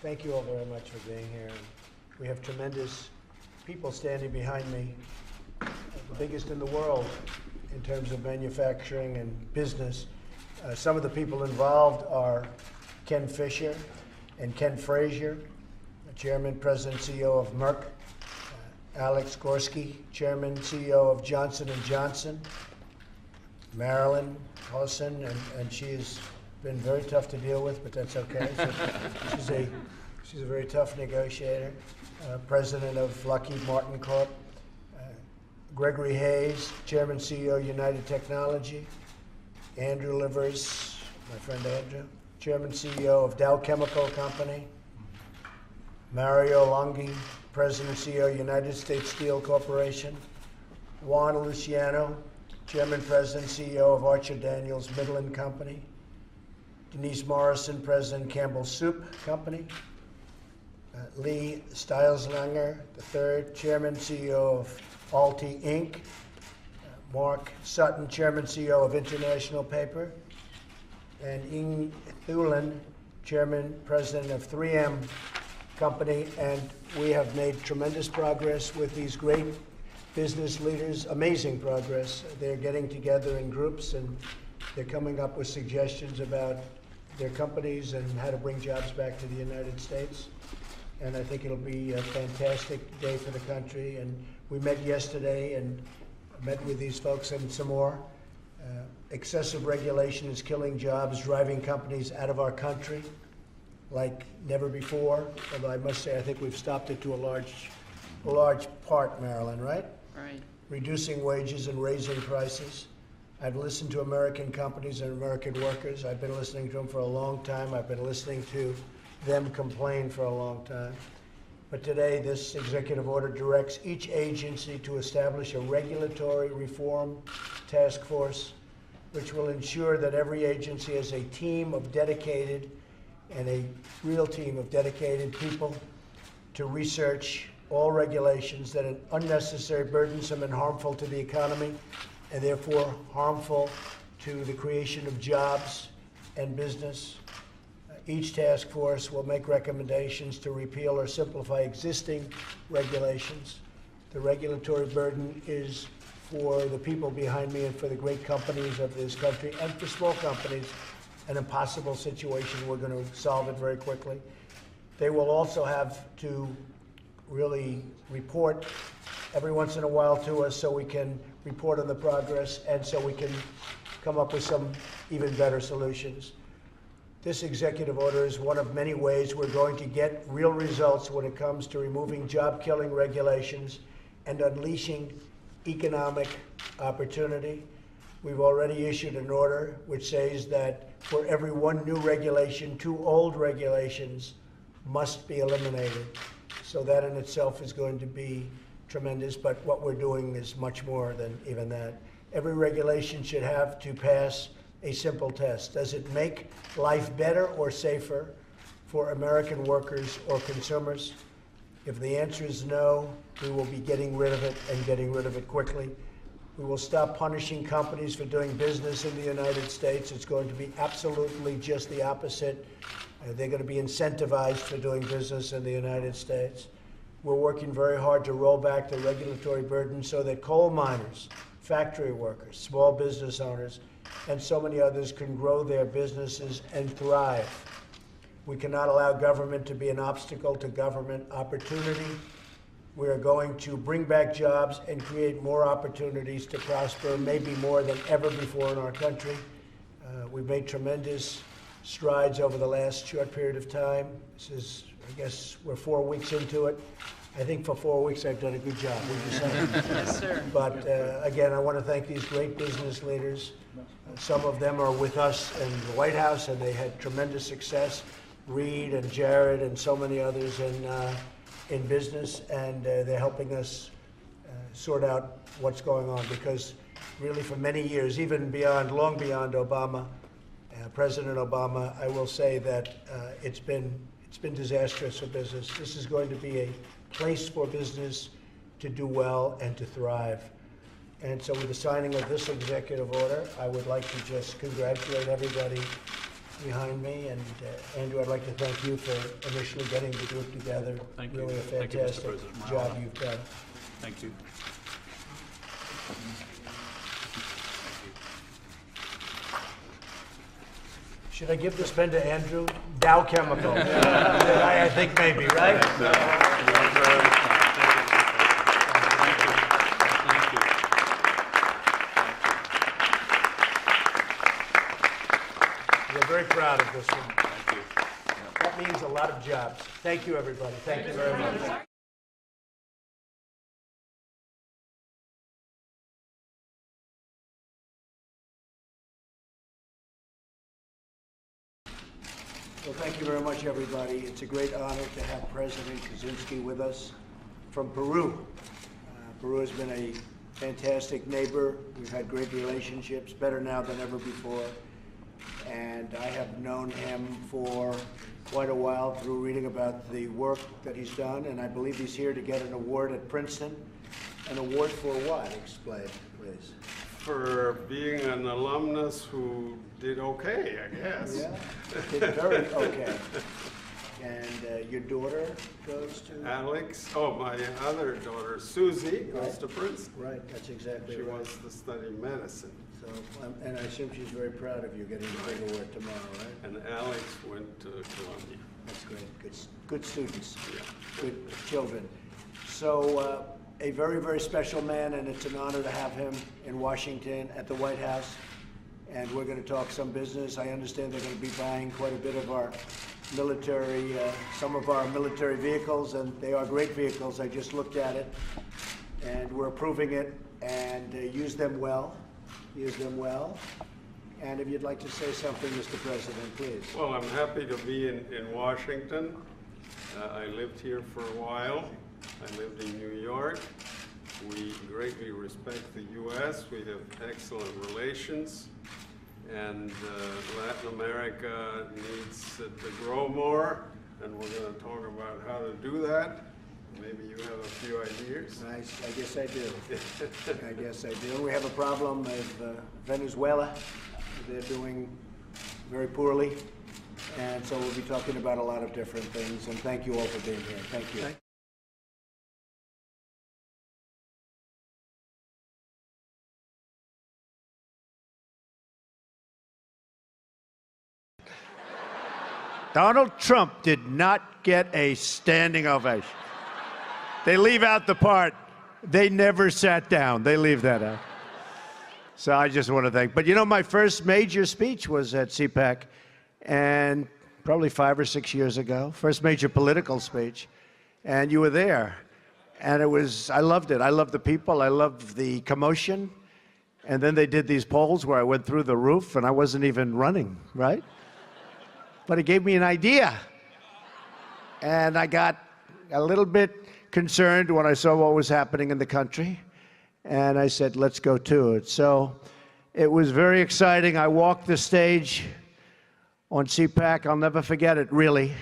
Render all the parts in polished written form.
Thank you all very much for being here. We have tremendous people standing behind me, the biggest in the world in terms of manufacturing and business. Some of the people involved are Ken Fisher and Ken Frazier, Chairman, President, CEO of Merck, Alex Gorski, Chairman, CEO of Johnson & Johnson, Marilyn Hawson, and she has been very tough to deal with, but that's okay. She's a very tough negotiator. President of Lockheed Martin Corp. Gregory Hayes, Chairman, CEO, United Technology. Andrew Livers, my friend Andrew, Chairman, CEO of Dow Chemical Company. Mario Longhi, President, CEO, United States Steel Corporation. Juan Luciano, Chairman, President, CEO of Archer Daniels Midland Company. Denise Morrison, President, Campbell Soup Company. Lee Stileslanger III, Chairman, CEO of Alti Inc. Mark Sutton, Chairman, CEO of International Paper. And Ing Thulin, Chairman, President of 3M Company. And we have made tremendous progress with these great business leaders, amazing progress. They're getting together in groups and they're coming up with suggestions about their companies and how to bring jobs back to the United States. And I think it'll be a fantastic day for the country. And we met yesterday and met with these folks and some more. Excessive regulation is killing jobs, driving companies out of our country like never before. Although I must say, I think we've stopped it to a large part, Marilyn, right? Right. Reducing wages and raising prices. I've listened to American companies and American workers. I've been listening to them for a long time. I've been listening to them complain for a long time. But today, this executive order directs each agency to establish a regulatory reform task force, which will ensure that every agency has a team of dedicated and a real team of dedicated people to research all regulations that are unnecessary, burdensome, and harmful to the economy, and therefore harmful to the creation of jobs and business. Each task force will make recommendations to repeal or simplify existing regulations. The regulatory burden is for the people behind me and for the great companies of this country and for small companies an impossible situation. We're going to solve it very quickly. They will also have to really report every once in a while to us so we can report on the progress and so we can come up with some even better solutions. This executive order is one of many ways we're going to get real results when it comes to removing job-killing regulations and unleashing economic opportunity. We've already issued an order which says that for every one new regulation, 2 old regulations must be eliminated. So that in itself is going to be tremendous, but what we're doing is much more than even that. Every regulation should have to pass a simple test. Does it make life better or safer for American workers or consumers? If the answer is no, we will be getting rid of it and getting rid of it quickly. We will stop punishing companies for doing business in the United States. It's going to be absolutely just the opposite. They're going to be incentivized for doing business in the United States. We're working very hard to roll back the regulatory burden so that coal miners, factory workers, small business owners, and so many others can grow their businesses and thrive. We cannot allow government to be an obstacle to government opportunity. We are going to bring back jobs and create more opportunities to prosper, maybe more than ever before in our country. We've made tremendous strides over the last short period of time. This is, I guess, we're 4 weeks into it. I think for 4 weeks I've done a good job, would you say? Yes, sir. But again, I want to thank these great business leaders. Some of them are with us in the White House, and they had tremendous success. Reed and Jared and so many others in business, and they're helping us sort out what's going on, because really for many years, even beyond, long beyond Obama, President Obama, I will say that it's been disastrous for business. This is going to be a place for business to do well and to thrive. And so with the signing of this executive order, I would like to just congratulate everybody behind me. And Andrew, I'd like to thank you for initially getting the group together. Thank you. Really a Thank you, Mr. fantastic President. job you've done. Thank you. Should I give this pen to Andrew? Dow Chemical. I think maybe, right? We're very proud of this one. Thank you. That means a lot of jobs. Thank you, everybody. Thank you very much. Well, thank you very much, everybody. It's a great honor to have President Kaczynski with us from Peru. Peru has been a fantastic neighbor. We've had great relationships, better now than ever before. And I have known him for quite a while through reading about the work that he's done, and I believe he's here to get an award at Princeton. An award for what? Explain, please. For being an alumnus who did okay, I guess. Yeah, did very okay. And your daughter goes to? Alex, my other daughter, Susie, goes Right. to Princeton. Right, that's exactly She right. wants to study medicine. So, and I assume she's very proud of you getting the big award tomorrow, right? And Alex went to Columbia. That's great. Good students. Yeah. Good children. So, a very, very special man, and it's an honor to have him in Washington at the White House. And we're going to talk some business. I understand they're going to be buying quite a bit of our military, some of our military vehicles, and they are great vehicles. I just looked at it, and we're approving it, and use them well. Use them well. And if you'd like to say something, Mr. President, please. Well, I'm happy to be in Washington. I lived here for a while. I lived in New York. We greatly respect the U.S. We have excellent relations. And Latin America needs to grow more, and we're going to talk about how to do that. Maybe you have a few ideas. I guess I do. I guess I do. We have a problem with Venezuela. They're doing very poorly. And so we'll be talking about a lot of different things. And thank you all for being here. Thank you. Donald Trump did not get a standing ovation. They leave out the part, they never sat down. They leave that out. So I just want to thank. But you know, my first major speech was at CPAC, and probably 5 or 6 years ago, first major political speech, and you were there. And it was, I loved it. I loved the people. I loved the commotion. And then they did these polls where I went through the roof, and I wasn't even running, right? But it gave me an idea. And I got a little bit concerned when I saw what was happening in the country. And I said, let's go to it. So it was very exciting. I walked the stage on CPAC. I'll never forget it, really.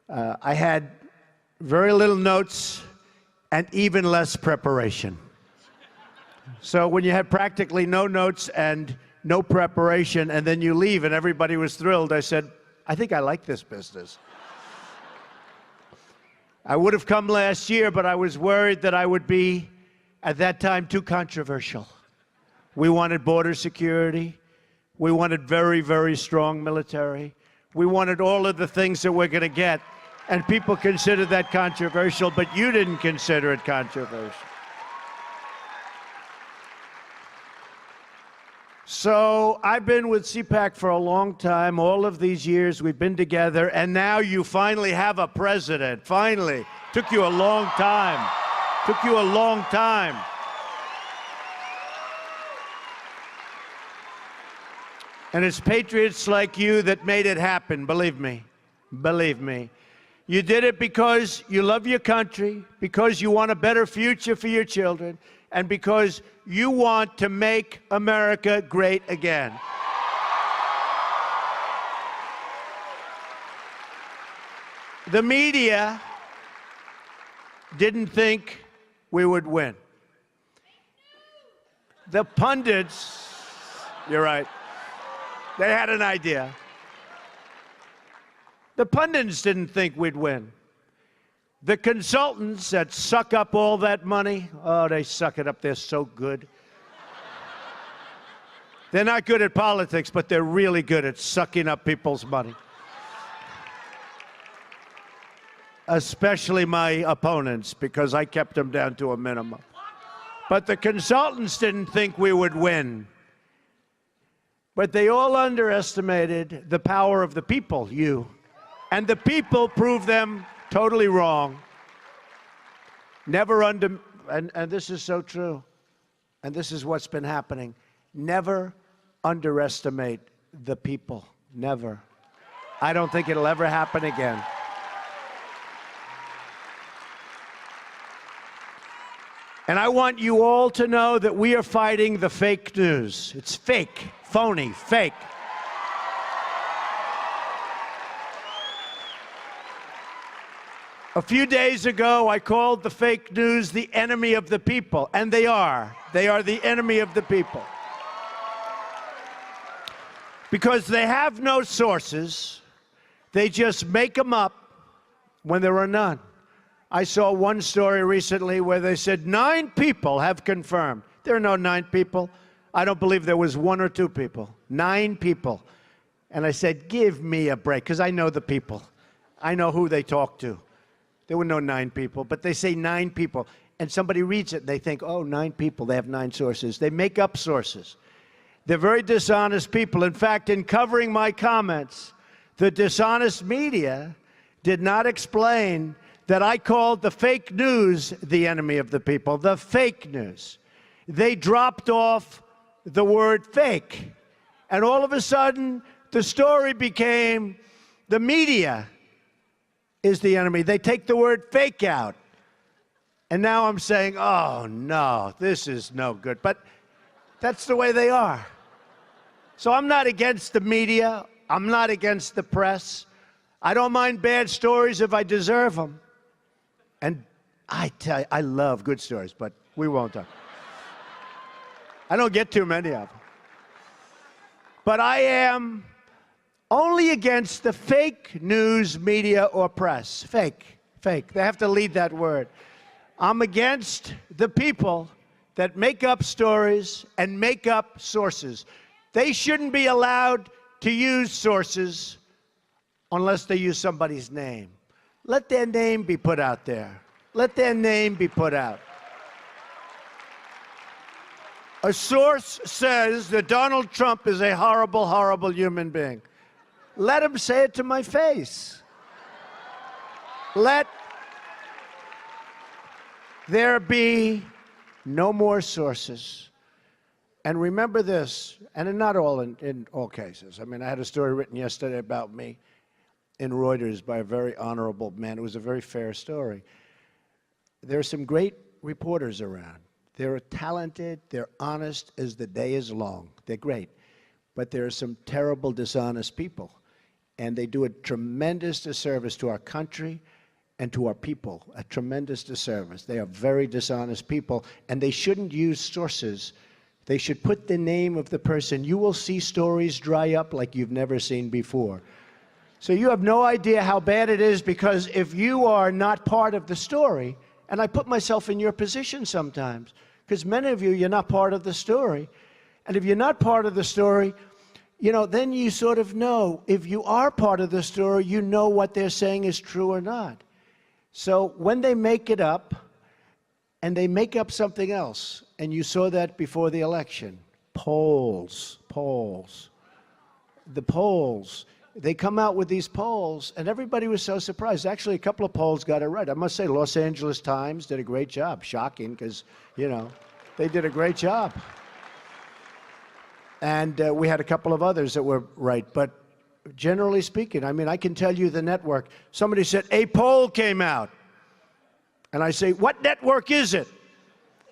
I had very little notes and even less preparation. So when you had practically no notes and no preparation, and then you leave and everybody was thrilled, I said, I think I like this business. I would have come last year, but I was worried that I would be, at that time, too controversial. We wanted border security. We wanted very, very strong military. We wanted all of the things that we're going to get, and people considered that controversial, but you didn't consider it controversial. So I've been with CPAC for a long time. All of these years we've been together, and now you finally have a president. Finally. Took you a long time. Took you a long time. And it's patriots like you that made it happen, believe me. Believe me. You did it because you love your country, because you want a better future for your children, and because you want to make America great again. The media didn't think we would win. The pundits, you're right, they had an idea. The pundits didn't think we'd win. The consultants that suck up all that money, oh, they suck it up. They're so good. They're not good at politics, but they're really good at sucking up people's money. Especially my opponents, because I kept them down to a minimum. But the consultants didn't think we would win. But they all underestimated the power of the people, you. And the people proved them totally wrong. Never and this is so true, and this is what's been happening. Never underestimate the people. Never. I don't think it'll ever happen again. And I want you all to know that we are fighting the fake news. It's fake, phony, fake. A few days ago, I called the fake news the enemy of the people, and they are. They are the enemy of the people. Because they have no sources, they just make them up when there are none. I saw one story recently where they said 9 people have confirmed. There are no 9 people. I don't believe there was 1 or 2 people. 9 people. And I said, give me a break, because I know the people. I know who they talk to. There were no 9 people, but they say 9 people. And somebody reads it, and they think, oh, 9 people, they have 9 sources. They make up sources. They're very dishonest people. In fact, in covering my comments, the dishonest media did not explain that I called the fake news the enemy of the people, the fake news. They dropped off the word fake. And all of a sudden, the story became the media is the enemy. They take the word fake out. And now I'm saying, oh, no, this is no good. But that's the way they are. So I'm not against the media. I'm not against the press. I don't mind bad stories if I deserve them. And I tell you, I love good stories, but we won't talk. I don't get too many of them. But I am only against the fake news media or press. Fake, fake. They have to lead that word. I'm against the people that make up stories and make up sources. They shouldn't be allowed to use sources unless they use somebody's name. Let their name be put out there. Let their name be put out. A source says that Donald Trump is a horrible, horrible human being. Let him say it to my face. Let there be no more sources. And remember this, and not all in all cases. I mean, I had a story written yesterday about me in Reuters by a very honorable man. It was a very fair story. There are some great reporters around. They're talented, they're honest as the day is long. They're great. But there are some terrible, dishonest people. And they do a tremendous disservice to our country and to our people, a tremendous disservice. They are very dishonest people, and they shouldn't use sources. They should put the name of the person. You will see stories dry up like you've never seen before. So you have no idea how bad it is, because if you are not part of the story, and I put myself in your position sometimes, because many of you, you're not part of the story. And if you're not part of the story, you know, then you sort of know. If you are part of the story, you know what they're saying is true or not. So when they make it up, and they make up something else, and you saw that before the election, polls. The polls. They come out with these polls, and everybody was so surprised. Actually, a couple of polls got it right. I must say, Los Angeles Times did a great job. Shocking, because, you know, they did a great job. And we had a couple of others that were right. But generally speaking, I mean, I can tell you the network. Somebody said, a poll came out. And I say, what network is it?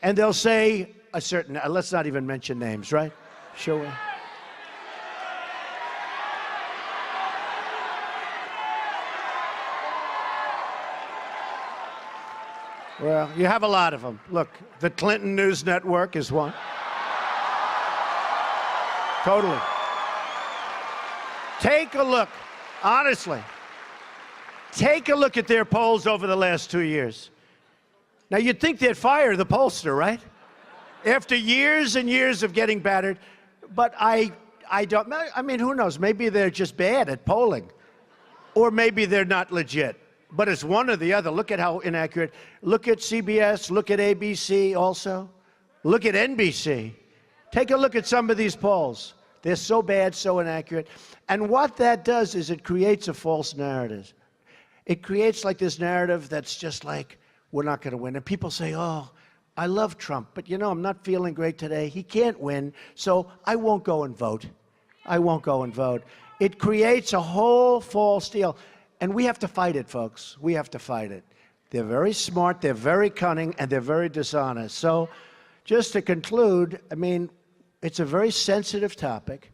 And they'll say a certain, let's not even mention names, right? Sure. Well, you have a lot of them. Look, the Clinton News Network is one. Totally. Take a look. Honestly, Take a look at their polls over the last 2 years. Now, you'd think they'd fire the pollster, right? After years and years of getting battered. But I don't, I mean, who knows? Maybe they're just bad at polling. Or maybe they're not legit. But it's one or the other. Look at how inaccurate. Look at CBS. Look at ABC also. Look at NBC. Take a look at some of these polls. They're so bad, so inaccurate. And what that does is it creates a false narrative. It creates like this narrative that's just like, we're not going to win. And people say, oh, I love Trump, but you know, I'm not feeling great today. He can't win, so I won't go and vote. I won't go and vote. It creates a whole false deal. And we have to fight it, folks. We have to fight it. They're very smart, they're very cunning, and they're very dishonest. So just to conclude, I mean, it's a very sensitive topic,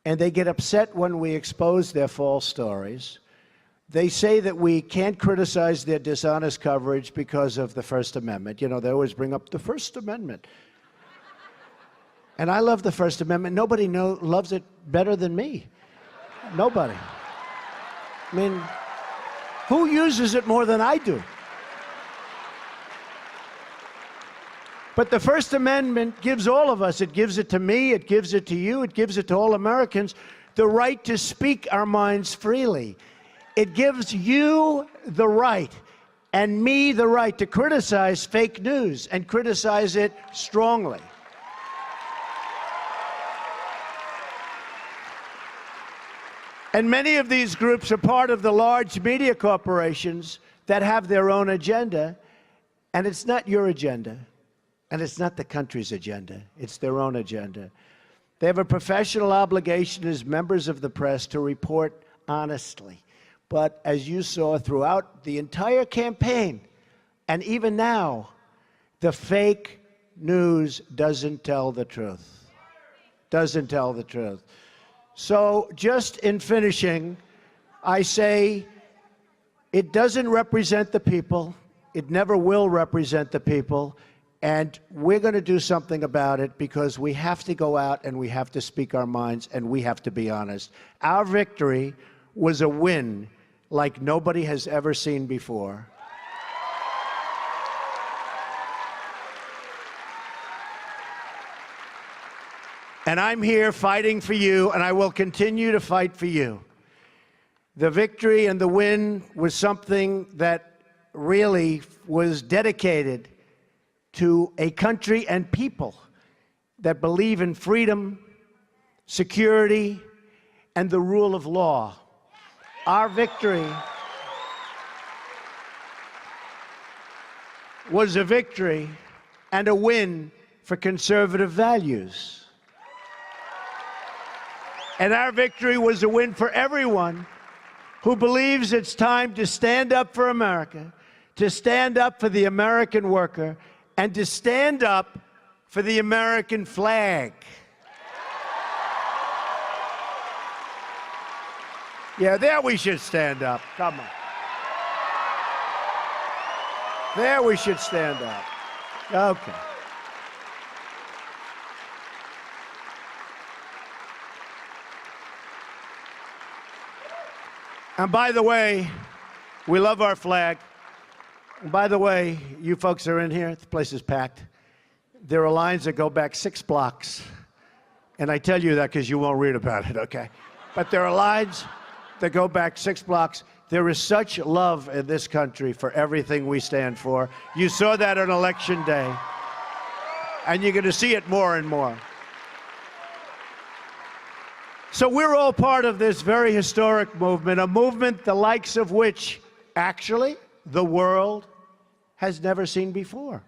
and they get upset when we expose their false stories. They say that we can't criticize their dishonest coverage because of the First Amendment. You know, they always bring up the First Amendment. And I love the First Amendment. Nobody loves it better than me. Nobody. I mean, who uses it more than I do? But the First Amendment gives all of us, it gives it to me, it gives it to you, it gives it to all Americans, the right to speak our minds freely. It gives you the right, and me the right, to criticize fake news and criticize it strongly. And many of these groups are part of the large media corporations that have their own agenda, and it's not your agenda, and it's not the country's agenda. It's their own agenda. They have a professional obligation as members of the press to report honestly. But as you saw throughout the entire campaign, and even now, the fake news doesn't tell the truth. Doesn't tell the truth. So just in finishing, I say it doesn't represent the people. It never will represent the people. And we're going to do something about it because we have to go out and we have to speak our minds and we have to be honest. Our victory was a win like nobody has ever seen before. And I'm here fighting for you, and I will continue to fight for you. The victory and the win was something that really was dedicated to a country and people that believe in freedom, security, and the rule of law. Our victory was a victory and a win for conservative values. And our victory was a win for everyone who believes it's time to stand up for America, to stand up for the American worker, and to stand up for the American flag. Yeah, there we should stand up. Come on. There we should stand up. Okay. And by the way, we love our flag. And by the way, you folks are in here, the place is packed. There are lines that go back 6 blocks. And I tell you that because you won't read about it, okay? But there are lines that go back 6 blocks. There is such love in this country for everything we stand for. You saw that on Election Day. And you're going to see it more and more. So we're all part of this very historic movement, a movement the likes of which, actually, the world has never seen before.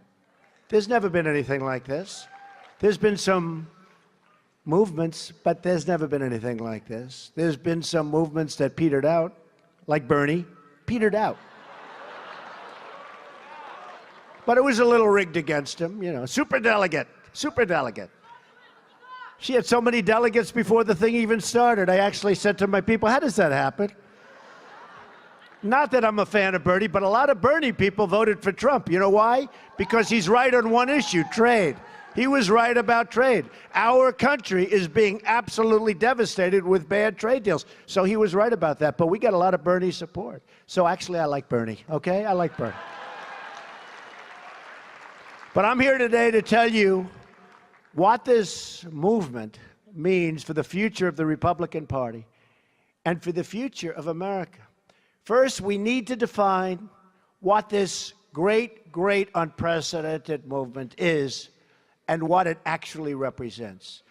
There's never been anything like this. There's been some movements, but there's never been anything like this. There's been some movements that petered out, like Bernie, petered out. But it was a little rigged against him, you know, superdelegate. She had so many delegates before the thing even started. I actually said to my people, how does that happen? Not that I'm a fan of Bernie, but a lot of Bernie people voted for Trump. You know why? Because he's right on one issue, trade. He was right about trade. Our country is being absolutely devastated with bad trade deals. So he was right about that. But we got a lot of Bernie support. So actually, I like Bernie, okay? I like Bernie. But I'm here today to tell you what this movement means for the future of the Republican Party and for the future of America. First, we need to define what this great, unprecedented movement is and what it actually represents.